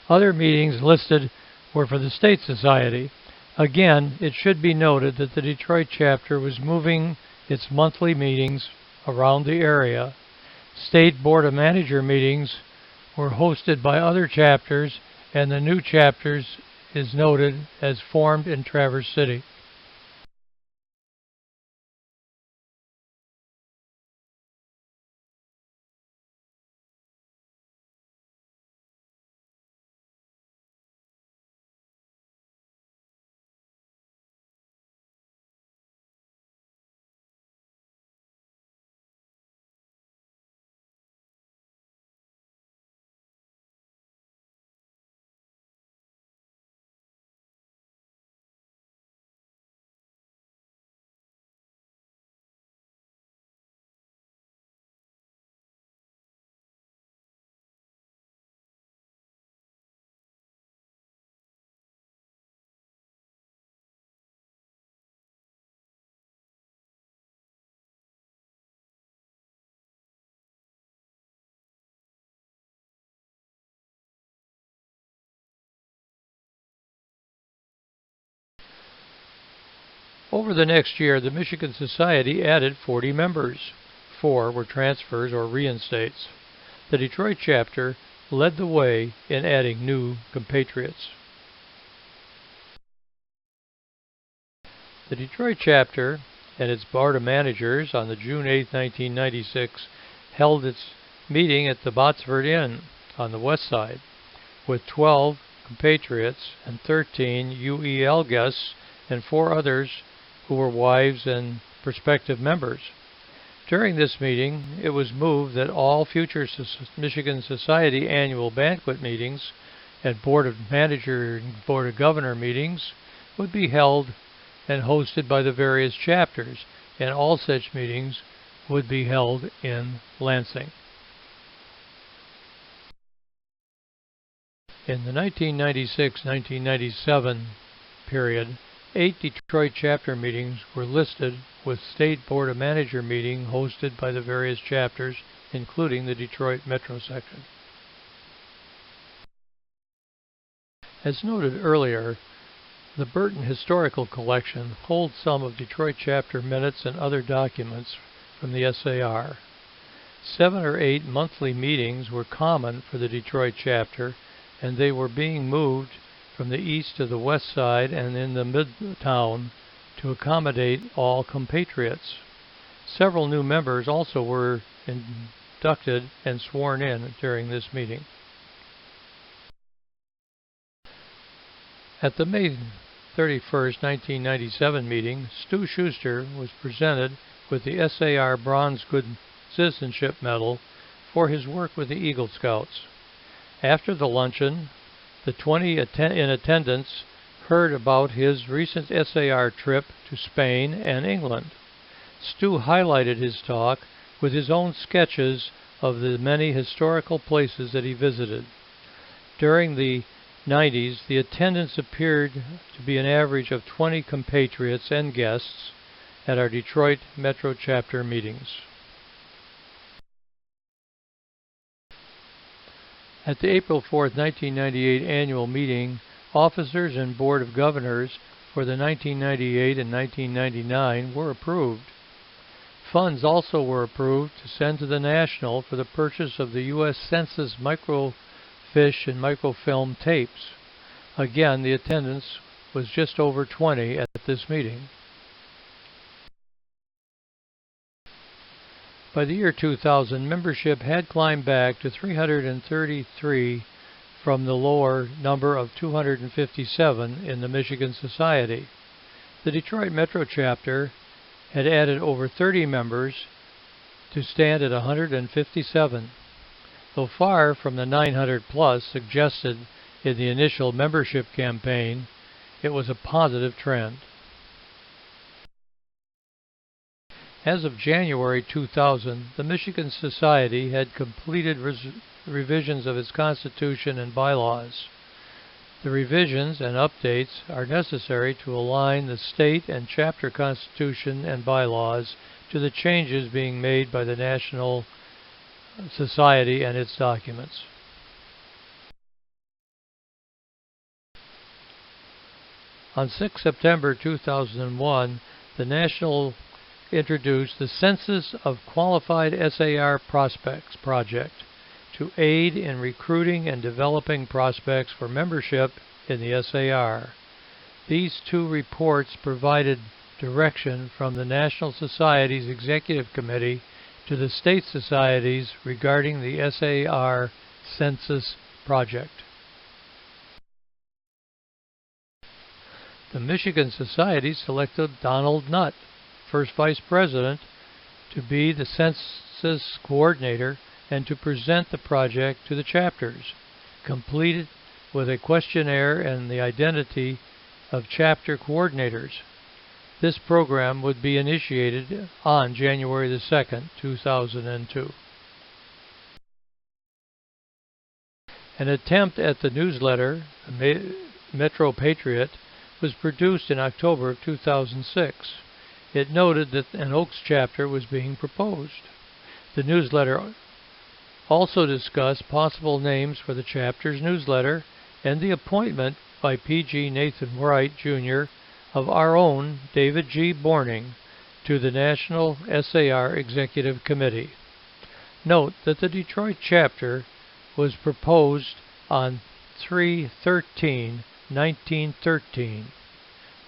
Other meetings listed were for the State Society. Again, it should be noted that the Detroit Chapter was moving its monthly meetings around the area. State Board of Manager meetings were hosted by other chapters, and the new chapters is noted as formed in Traverse City. Over the next year, the Michigan Society added 40 members. 4 were transfers or reinstates. The Detroit chapter led the way in adding new compatriots. The Detroit chapter and its board of managers on the June 8, 1996, held its meeting at the Botsford Inn on the west side, with 12 compatriots and 13 UEL guests and 4 others who were wives and prospective members. During this meeting, it was moved that all future Michigan Society annual banquet meetings and Board of Manager and Board of Governor meetings would be held and hosted by the various chapters, and all such meetings would be held in Lansing. In the 1996-1997 period, 8 Detroit chapter meetings were listed, with State Board of Manager meeting hosted by the various chapters, including the Detroit Metro section. As noted earlier, the Burton Historical Collection holds some of Detroit chapter minutes and other documents from the SAR. 7 or 8 monthly meetings were common for the Detroit chapter, and they were being moved from the east to the west side and in the midtown to accommodate all compatriots. Several new members also were inducted and sworn in during this meeting. At the May 31, 1997 meeting, Stu Shuster was presented with the SAR Bronze Good Citizenship Medal for his work with the Eagle Scouts. After the luncheon, the 20 in attendance heard about his recent SAR trip to Spain and England. Stu highlighted his talk with his own sketches of the many historical places that he visited. During the 90s, the attendance appeared to be an average of 20 compatriots and guests at our Detroit Metro Chapter meetings. At the April 4, 1998 annual meeting, officers and Board of Governors for the 1998 and 1999 were approved. Funds also were approved to send to the National for the purchase of the U.S. Census microfiche and microfilm tapes. Again, the attendance was just over 20 at this meeting. By the year 2000, membership had climbed back to 333 from the lower number of 257 in the Michigan Society. The Detroit Metro Chapter had added over 30 members to stand at 157. Though far from the 900 plus suggested in the initial membership campaign, it was a positive trend. As of January 2000, the Michigan Society had completed revisions of its constitution and bylaws. The revisions and updates are necessary to align the state and chapter constitution and bylaws to the changes being made by the National Society and its documents. On 6 September 2001, the National introduced the Census of Qualified SAR Prospects project to aid in recruiting and developing prospects for membership in the SAR. These two reports provided direction from the National Society's Executive Committee to the state societies regarding the SAR Census project. The Michigan Society selected Donald Nutt, first vice president, to be the census coordinator and to present the project to the chapters, completed with a questionnaire and the identity of chapter coordinators. This program would be initiated on January 2, 2002. An attempt at the newsletter, the Metro Patriot, was produced in October of 2006. It noted that an Oaks chapter was being proposed. The newsletter also discussed possible names for the chapter's newsletter and the appointment by P.G. Nathan Wright, Jr. of our own David G. Borning to the National SAR Executive Committee. Note that the Detroit chapter was proposed on 3/13/1913,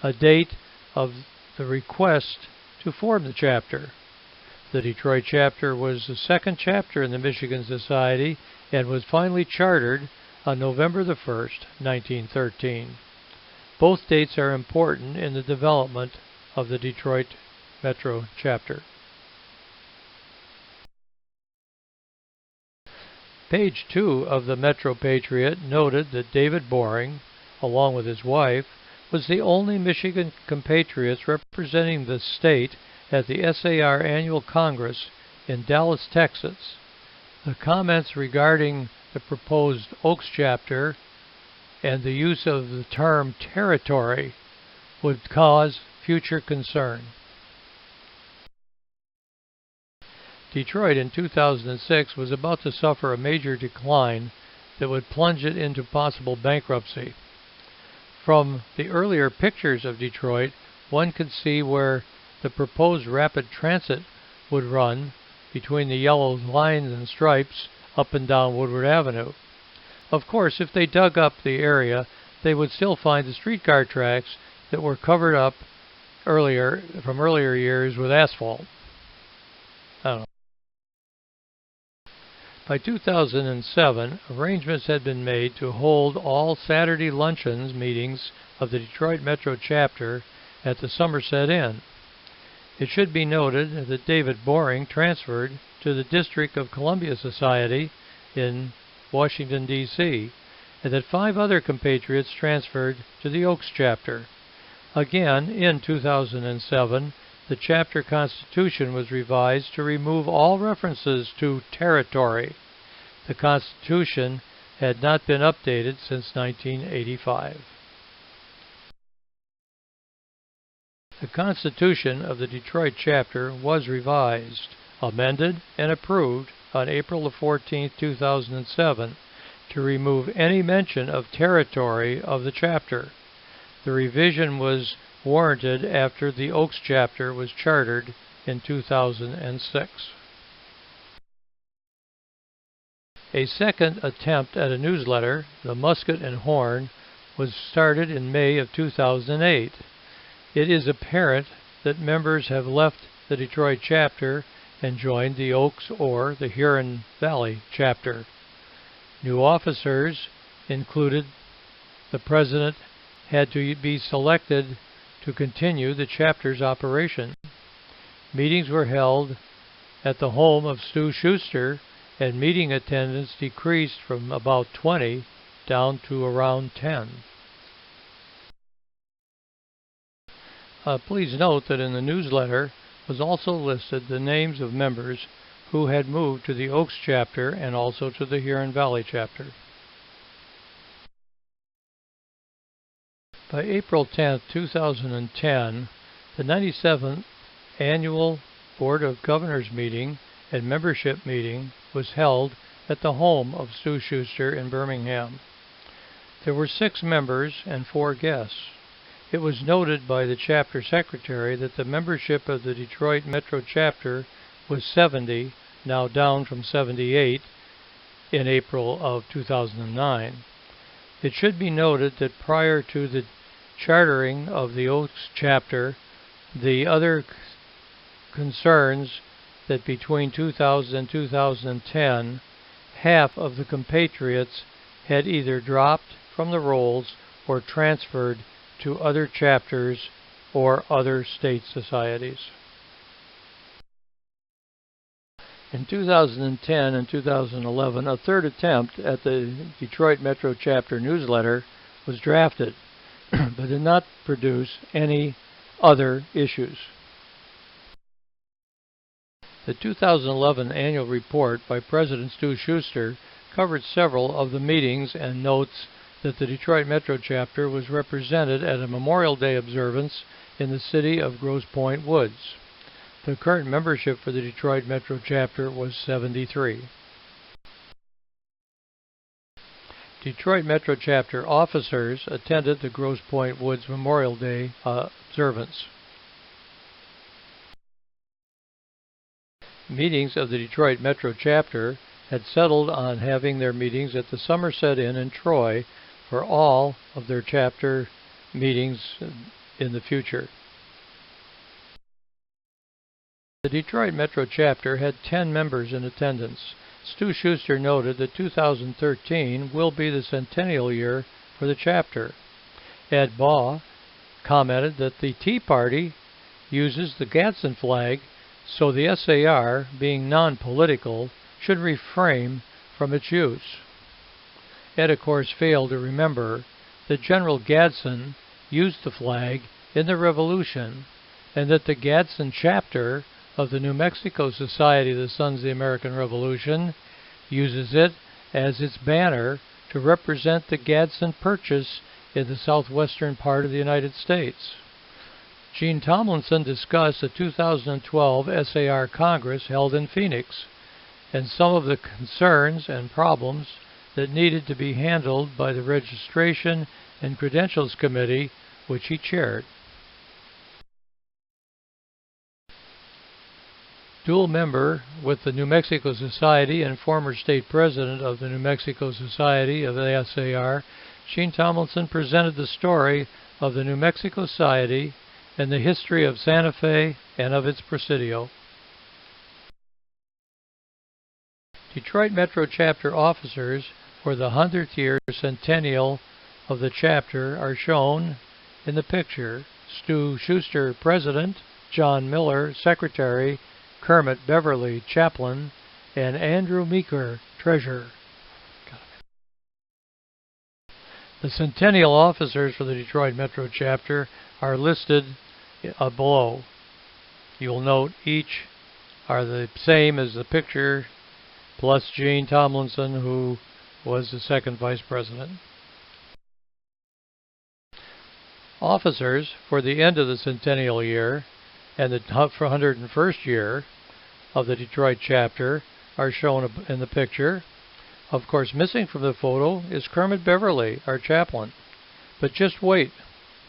a date of the request to form the chapter. The Detroit chapter was the second chapter in the Michigan Society and was finally chartered on November 1st, 1913. Both dates are important in the development of the Detroit Metro Chapter. Page 2 of the Metro Patriot noted that David Boring, along with his wife, was the only Michigan compatriots representing the state at the SAR Annual Congress in Dallas, Texas. The comments regarding the proposed Oaks chapter and the use of the term territory would cause future concern. Detroit in 2006 was about to suffer a major decline that would plunge it into possible bankruptcy. From the earlier pictures of Detroit, one could see where the proposed rapid transit would run between the yellow lines and stripes up and down Woodward Avenue. Of course, if they dug up the area, they would still find the streetcar tracks that were covered up from earlier years with asphalt. By 2007, arrangements had been made to hold all Saturday luncheons meetings of the Detroit Metro Chapter at the Somerset Inn. It should be noted that David Boring transferred to the District of Columbia Society in Washington, D.C., and that 5 other compatriots transferred to the Oaks Chapter. Again, in 2007, the chapter constitution was revised to remove all references to territory. The constitution had not been updated since 1985. The constitution of the Detroit chapter was revised, amended, and approved on April 14, 2007 to remove any mention of territory of the chapter. The revision was warranted after the Oaks chapter was chartered in 2006. A second attempt at a newsletter, the Musket and Horn, was started in May of 2008. It is apparent that members have left the Detroit chapter and joined the Oaks or the Huron Valley chapter. New officers included the president had to be selected to continue the chapter's operation. Meetings were held at the home of Stu Shuster, and meeting attendance decreased from about 20 down to around 10. Please note that in the newsletter was also listed the names of members who had moved to the Oaks chapter and also to the Huron Valley chapter. By April 10, 2010, the 97th Annual Board of Governors meeting and membership meeting was held at the home of Stu Shuster in Birmingham. There were 6 members and 4 guests. It was noted by the chapter secretary that the membership of the Detroit Metro chapter was 70, now down from 78 in April of 2009. It should be noted that prior to the chartering of the Oaks chapter, the other concerns that between 2000 and 2010, half of the compatriots had either dropped from the rolls or transferred to other chapters or other state societies. In 2010 and 2011, a third attempt at the Detroit Metro chapter newsletter was drafted, but did not produce any other issues. The 2011 annual report by President Stu Shuster covered several of the meetings and notes that the Detroit Metro chapter was represented at a Memorial Day observance in the city of Grosse Pointe Woods. The current membership for the Detroit Metro chapter was 73. Detroit Metro chapter officers attended the Grosse Pointe Woods Memorial Day observance. Meetings of the Detroit Metro chapter had settled on having their meetings at the Somerset Inn in Troy for all of their chapter meetings in the future. The Detroit Metro chapter had 10 members in attendance. Stu Shuster noted that 2013 will be the centennial year for the chapter. Ed Baugh commented that the Tea Party uses the Gadsden flag, so the SAR, being non-political, should refrain from its use. Ed, of course, failed to remember that General Gadsden used the flag in the Revolution and that the Gadsden chapter of the New Mexico Society of the Sons of the American Revolution uses it as its banner to represent the Gadsden Purchase in the southwestern part of the United States. Gene Tomlinson discussed the 2012 SAR Congress held in Phoenix and some of the concerns and problems that needed to be handled by the Registration and Credentials Committee, which he chaired. Dual member with the New Mexico Society and former state president of the New Mexico Society of the SAR, Gene Tomlinson presented the story of the New Mexico Society and the history of Santa Fe and of its Presidio. Detroit Metro chapter officers for the 100th year centennial of the chapter are shown in the picture. Stu Shuster, President; John Miller, Secretary; Kermit Beverly, Chaplain; and Andrew Meeker, Treasurer. The centennial officers for the Detroit Metro chapter are listed below. You will note each are the same as the picture, plus Gene Tomlinson, who was the second vice president. Officers for the end of the centennial year and the 101st year of the Detroit chapter are shown in the picture. Of course, missing from the photo is Kermit Beverly, our chaplain. But just wait.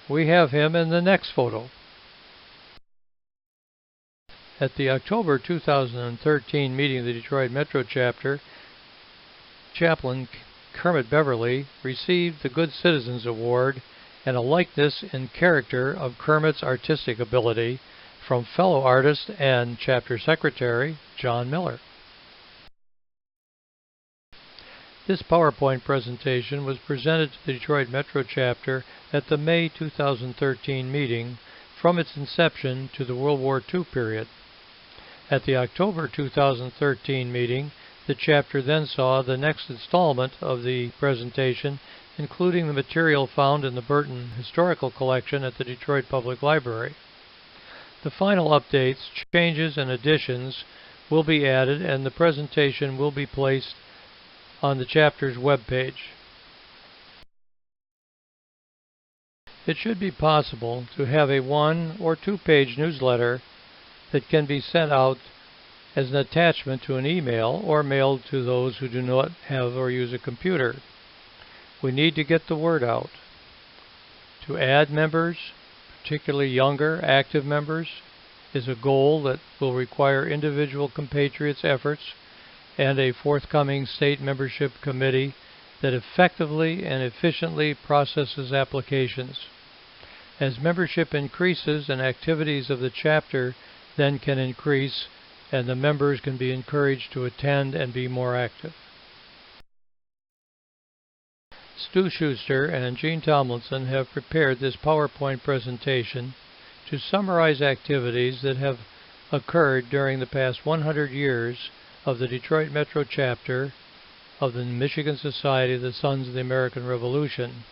we have him in the next photo. At the October 2013 meeting of the Detroit Metro Chapter, Chaplain Kermit Beverly received the Good Citizens Award and a likeness in character of Kermit's artistic ability from fellow artist and chapter secretary John Miller. This PowerPoint presentation was presented to the Detroit Metro Chapter at the May 2013 meeting from its inception to the World War II period. At the October 2013 meeting, the chapter then saw the next installment of the presentation, including the material found in the Burton Historical Collection at the Detroit Public Library. The final updates, changes, and additions will be added, and the presentation will be placed on the chapter's webpage. It should be possible to have a 1- or 2-page newsletter that can be sent out as an attachment to an email or mailed to those who do not have or use a computer. We need to get the word out. To add members, particularly younger, active members, is a goal that will require individual compatriots' efforts and a forthcoming state membership committee that effectively and efficiently processes applications. As membership increases and activities of the chapter then can increase, and the members can be encouraged to attend and be more active. Stu Shuster and Gene Tomlinson have prepared this PowerPoint presentation to summarize activities that have occurred during the past 100 years of the Detroit Metro Chapter of the Michigan Society of the Sons of the American Revolution,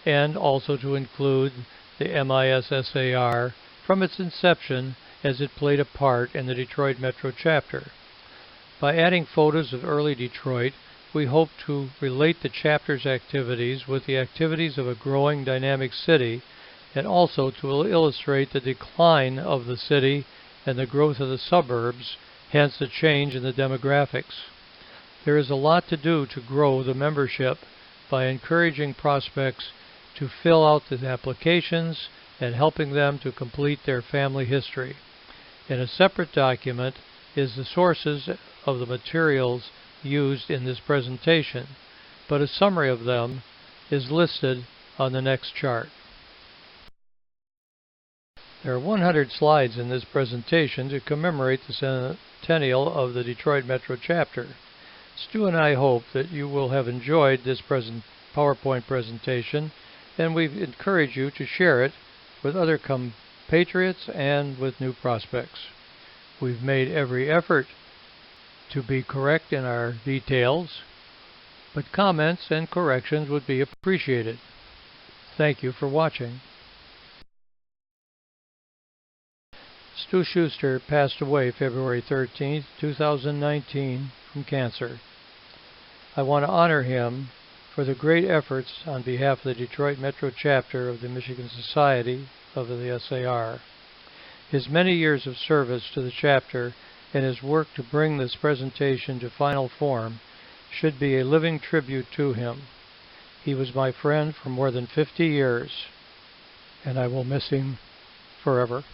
and also to include the MISSAR from its inception as it played a part in the Detroit Metro Chapter. By adding photos of early Detroit, we hope to relate the chapter's activities with the activities of a growing, dynamic city, and also to illustrate the decline of the city and the growth of the suburbs, hence the change in the demographics. There is a lot to do to grow the membership by encouraging prospects to fill out the applications and helping them to complete their family history. In a separate document is the sources of the materials used in this presentation, but a summary of them is listed on the next chart. There are 100 slides in this presentation to commemorate the centennial of the Detroit Metro Chapter. Stu and I hope that you will have enjoyed this PowerPoint presentation, and we encourage you to share it with other compatriots and with new prospects. We've made every effort to be correct in our details, but comments and corrections would be appreciated. Thank you for watching. Stu Shuster passed away February 13, 2019 from cancer. I want to honor him for the great efforts on behalf of the Detroit Metro Chapter of the Michigan Society of the SAR. His many years of service to the chapter and his work to bring this presentation to final form should be a living tribute to him. He was my friend for more than 50 years, and I will miss him forever.